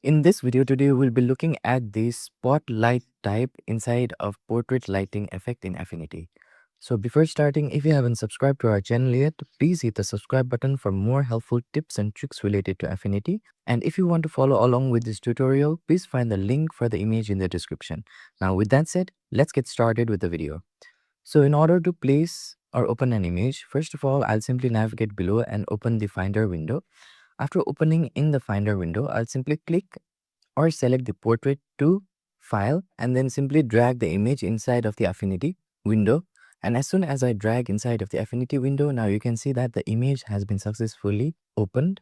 In this video today, we'll be looking at the spotlight type inside of portrait lighting effect in Affinity. So before starting, if you haven't subscribed to our channel yet, please hit the subscribe button for more helpful tips and tricks related to Affinity. And if you want to follow along with this tutorial, please find the link for the image in the description. Now with that said, let's get started with the video. So in order to place or open an image, first of all, I'll simply navigate below and open the Finder window. After opening in the Finder window, I'll simply click or select the portrait to file and then simply drag the image inside of the Affinity window. And as soon as I drag inside of the Affinity window, now you can see that the image has been successfully opened.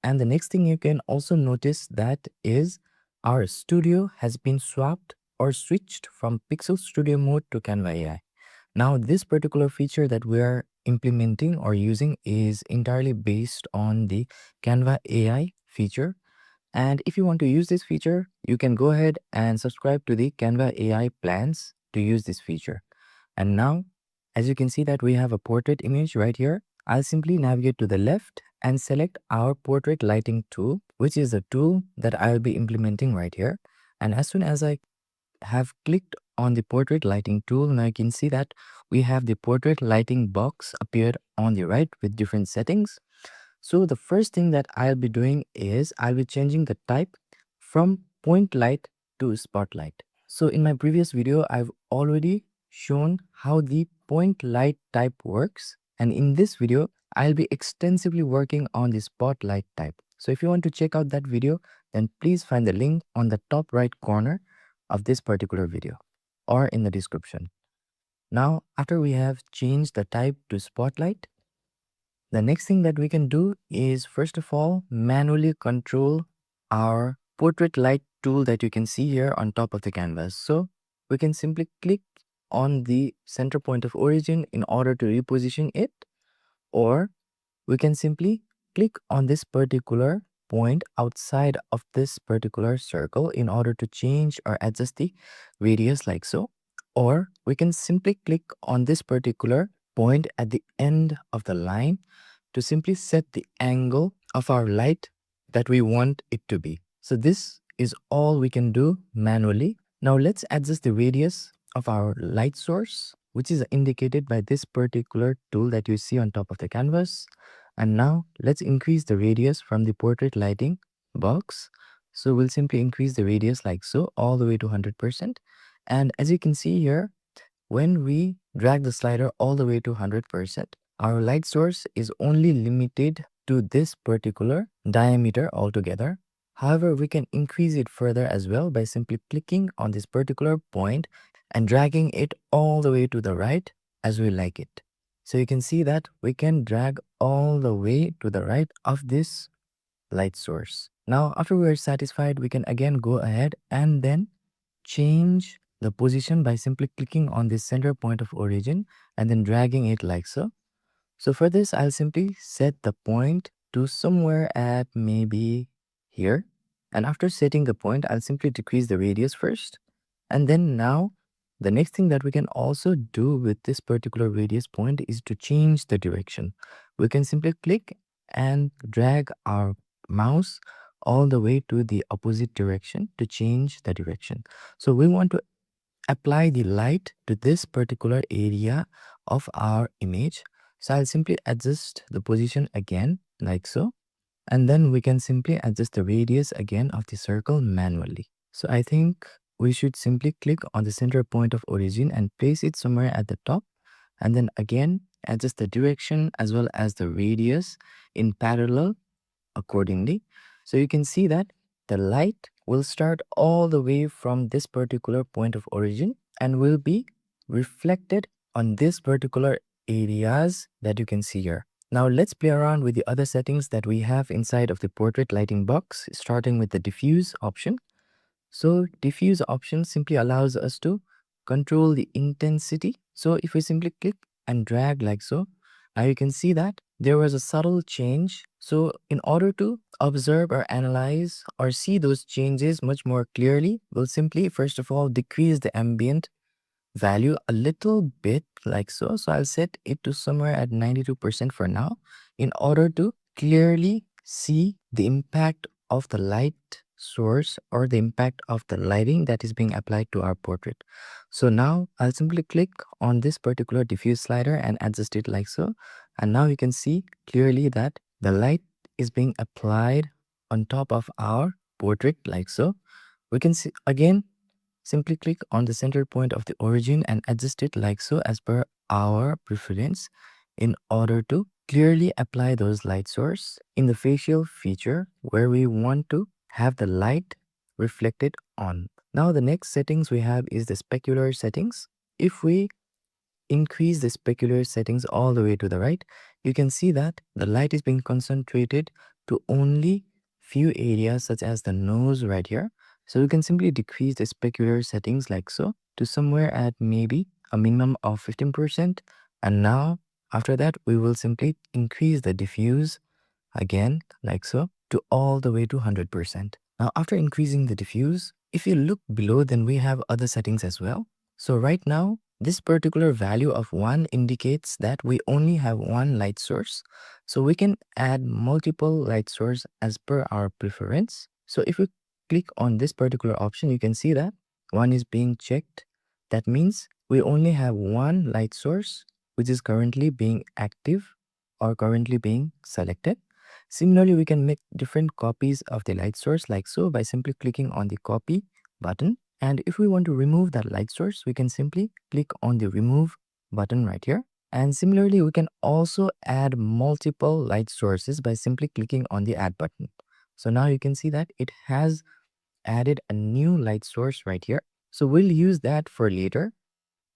And the next thing you can also notice that is our studio has been swapped or switched from Pixel Studio mode to Canva AI. Now, this particular feature that we are implementing or using is entirely based on the Canva AI feature. And if you want to use this feature, you can go ahead and subscribe to the Canva AI plans to use this feature. And now, as you can see that we have a portrait image right here, I'll simply navigate to the left and select our portrait lighting tool, which is a tool that I'll be implementing right here. And as soon as I have clicked on the portrait lighting tool, now you can see that we have the portrait lighting box appeared on the right with different settings. So the first thing that I'll be doing is I'll be changing the type from point light to spotlight. So in my previous video, I've already shown how the point light type works. And in this video, I'll be extensively working on the spotlight type. So if you want to check out that video, then please find the link on the top right corner of this particular video or in the description. Now, after we have changed the type to spotlight, the next thing that we can do is first of all, manually control our portrait light tool that you can see here on top of the canvas. So we can simply click on the center point of origin in order to reposition it, or we can simply click on this particular point outside of this particular circle in order to change or adjust the radius like so. Or we can simply click on this particular point at the end of the line to simply set the angle of our light that we want it to be. So this is all we can do manually. Now let's adjust the radius of our light source, which is indicated by this particular tool that you see on top of the canvas. And now let's increase the radius from the portrait lighting box. So we'll simply increase the radius like so all the way to 100%. And as you can see here, when we drag the slider all the way to 100%, our light source is only limited to this particular diameter altogether. However, we can increase it further as well by simply clicking on this particular point and dragging it all the way to the right as we like it. So you can see that we can drag all the way to the right of this light source. Now, after we are satisfied, we can again go ahead and then change the position by simply clicking on the center point of origin and then dragging it like so. So for this, I'll simply set the point to somewhere at maybe here. And after setting the point, I'll simply decrease the radius first. And then now, the next thing that we can also do with this particular radius point is to change the direction. We can simply click and drag our mouse all the way to the opposite direction to change the direction. So we want to apply the light to this particular area of our image. So I'll simply adjust the position again like so. And then we can simply adjust the radius again of the circle manually. So I think we should simply click on the center point of origin and place it somewhere at the top. And then again, adjust the direction as well as the radius in parallel accordingly. So you can see that the light will start all the way from this particular point of origin and will be reflected on this particular areas that you can see here. Now let's play around with the other settings that we have inside of the portrait lighting box, starting with the diffuse option. So diffuse option simply allows us to control the intensity. So if we simply click and drag like so, now you can see that there was a subtle change. So in order to observe or analyze or see those changes much more clearly, we'll simply first of all decrease the ambient value a little bit like so. So I'll set it to somewhere at 92% for now in order to clearly see the impact of the light source or the impact of the lighting that is being applied to our portrait. So now I'll simply click on this particular diffuse slider and adjust it like so. And now you can see clearly that the light is being applied on top of our portrait like so. We can see again, simply click on the center point of the origin and adjust it like so as per our preference in order to clearly apply those light source in the facial feature where we want to have the light reflected on. Now the next settings we have is the specular settings. If we increase the specular settings all the way to the right, you can see that the light is being concentrated to only few areas such as the nose right here. So you can simply decrease the specular settings like so to somewhere at maybe a minimum of 15%. And now after that, we will simply increase the diffuse again like so to all the way to 100%. Now after increasing the diffuse, if you look below, then we have other settings as well. So right now, this particular value of 1 indicates that we only have one light source. So we can add multiple light source as per our preference. So if we click on this particular option, you can see that one is being checked. That means we only have one light source, which is currently being active or currently being selected. Similarly, we can make different copies of the light source like so by simply clicking on the copy button. And if we want to remove that light source, we can simply click on the remove button right here. And similarly, we can also add multiple light sources by simply clicking on the add button. So now you can see that it has added a new light source right here. So we'll use that for later.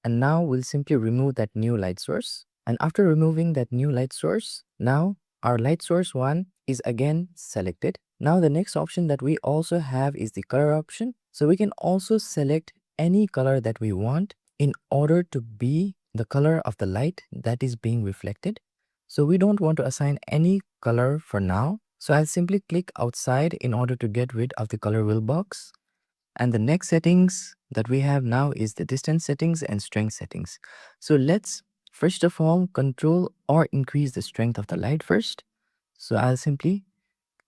And now we'll simply remove that new light source. And after removing that new light source, now our light source 1 is again selected. Now the next option that we also have is the color option. So we can also select any color that we want in order to be the color of the light that is being reflected. So we don't want to assign any color for now. So I'll simply click outside in order to get rid of the color wheel box. And the next settings that we have now is the distance settings and strength settings. So let's first of all control or increase the strength of the light first. So I'll simply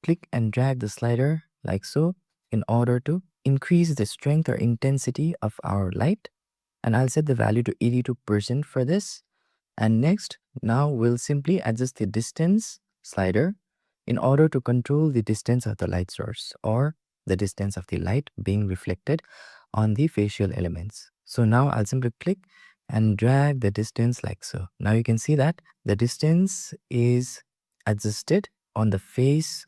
click and drag the slider like so in order to increase the strength or intensity of our light. And I'll set the value to 82% for this. And next, now we'll simply adjust the distance slider in order to control the distance of the light source or the distance of the light being reflected on the facial elements. So now I'll simply click and drag the distance like so. Now you can see that the distance is adjusted on the face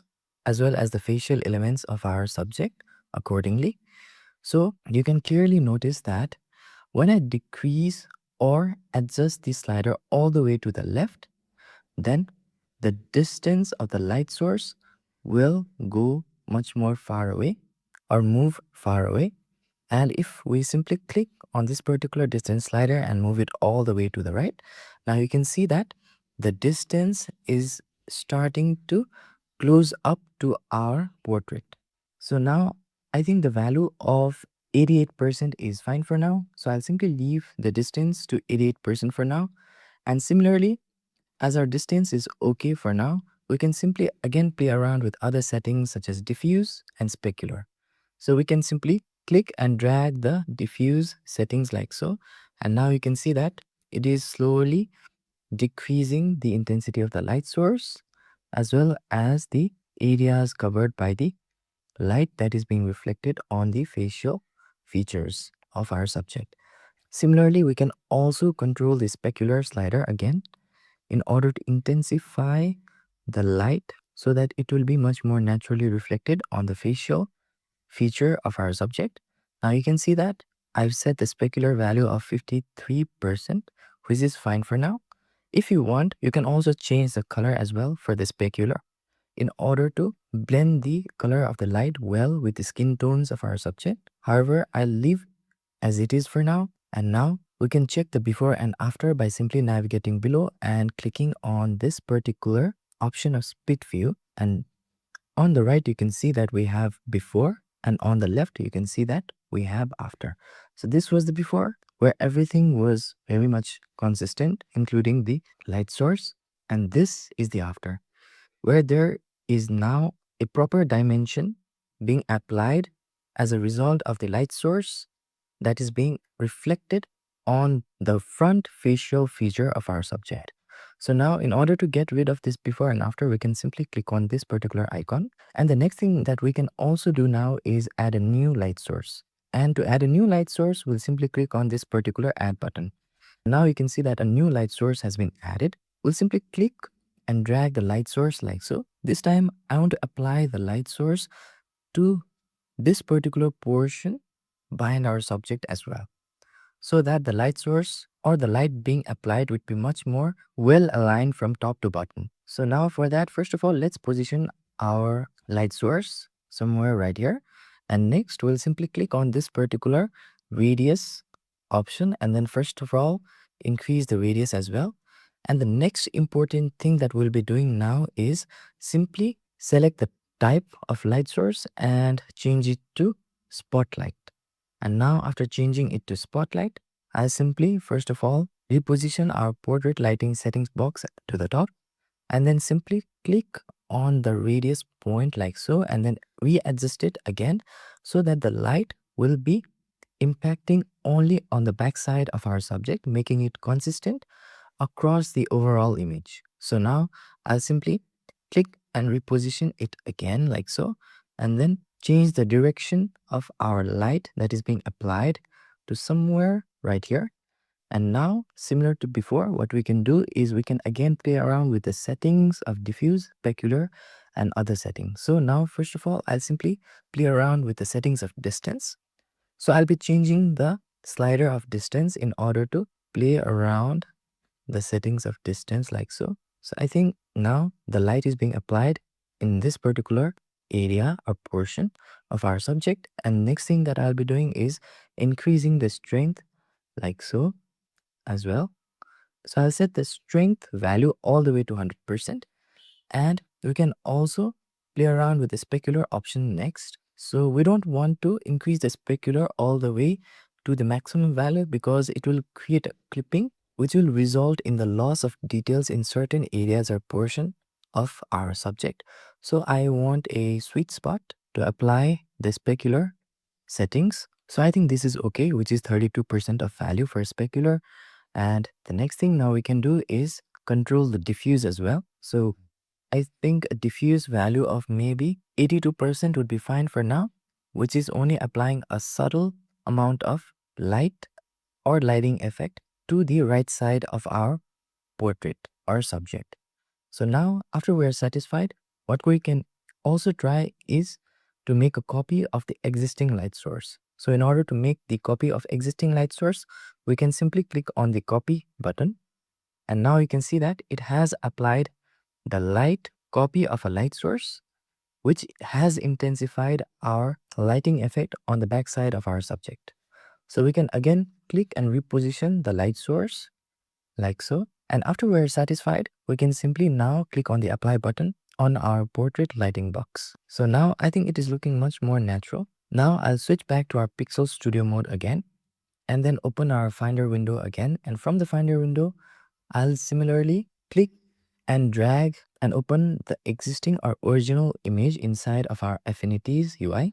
as well as the facial elements of our subject accordingly. So you can clearly notice that when I decrease or adjust the slider all the way to the left, then the distance of the light source will go much more far away or move far away. And if we simply click on this particular distance slider and move it all the way to the right, now you can see that the distance is starting to close up to our portrait. So now I think the value of 88% is fine for now. So I'll simply leave the distance to 88% for now. And similarly, as our distance is okay for now, we can simply again play around with other settings such as diffuse and specular. So we can simply click and drag the diffuse settings like so. And now you can see that it is slowly decreasing the intensity of the light source as well as the areas covered by the light that is being reflected on the facial features of our subject. Similarly, we can also control the specular slider again in order to intensify the light so that it will be much more naturally reflected on the facial feature of our subject. Now you can see that I've set the specular value of 53%, which is fine for now. If you want, you can also change the color as well for the specular in order to blend the color of the light well with the skin tones of our subject. However, I'll leave as it is for now. And now we can check the before and after by simply navigating below and clicking on this particular option of split view. And on the right, you can see that we have before, and on the left, you can see that we have after. So this was the before, where everything was very much consistent, including the light source. And this is the after, where there is now a proper dimension being applied as a result of the light source that is being reflected on the front facial feature of our subject. So now in order to get rid of this before and after, we can simply click on this particular icon. And the next thing that we can also do now is add a new light source. And to add a new light source, we'll simply click on this particular add button. Now you can see that a new light source has been added. We'll simply click and drag the light source like so. This time I want to apply the light source to this particular portion behind our subject as well, so that the light source or the light being applied would be much more well aligned from top to bottom. So now for that, first of all, let's position our light source somewhere right here. And next we'll simply click on this particular radius option. And then first of all, increase the radius as well. And the next important thing that we'll be doing now is simply select the type of light source and change it to spotlight. And now after changing it to spotlight, I'll simply first of all reposition our portrait lighting settings box to the top, and then simply click on the radius point like so, and then readjust it again so that the light will be impacting only on the back side of our subject, making it consistent across the overall image. So now I'll simply click and reposition it again like so, and then change the direction of our light that is being applied to somewhere right here. And now, similar to before, what we can do is we can again play around with the settings of diffuse, specular, and other settings. So now, first of all, I'll simply play around with the settings of distance. So I'll be changing the slider of distance in order to play around the settings of distance like so. So I think now the light is being applied in this particular area or portion of our subject. And next thing that I'll be doing is increasing the strength like so as well. So I'll set the strength value all the way to 100%. And we can also play around with the specular option next. So we don't want to increase the specular all the way to the maximum value because it will create a clipping which will result in the loss of details in certain areas or portion of our subject. So I want a sweet spot to apply the specular settings. So I think this is okay, which is 32% of value for specular. And the next thing now we can do is control the diffuse as well. So I think a diffuse value of maybe 82% would be fine for now, which is only applying a subtle amount of light or lighting effect to the right side of our portrait or subject. So now after we are satisfied, what we can also try is to make a copy of the existing light source. So in order to make the copy of existing light source, we can simply click on the copy button. And now you can see that it has applied the light copy of a light source, which has intensified our lighting effect on the backside of our subject. So we can again click and reposition the light source like so. And after we're satisfied, we can simply now click on the apply button on our portrait lighting box. So now I think it is looking much more natural. Now I'll switch back to our Pixel Studio mode again and then open our Finder window again. And from the Finder window, I'll similarly click and drag and open the existing or original image inside of our Affinities UI.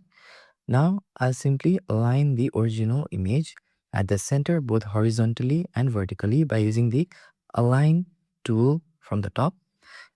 Now I'll simply align the original image at the center both horizontally and vertically by using the align tool from the top.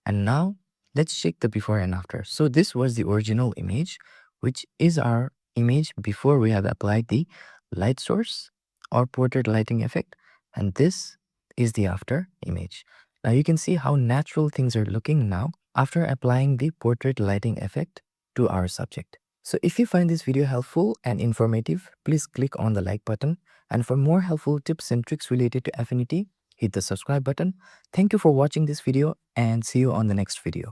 And now let's check the before and after. So this was the original image, which is our image before we have applied the light source or portrait lighting effect. And this is the after image. Now you can see how natural things are looking now after applying the portrait lighting effect to our subject. So if you find this video helpful and informative, please click on the like button. And for more helpful tips and tricks related to Affinity, hit the subscribe button. Thank you for watching this video and see you on the next video.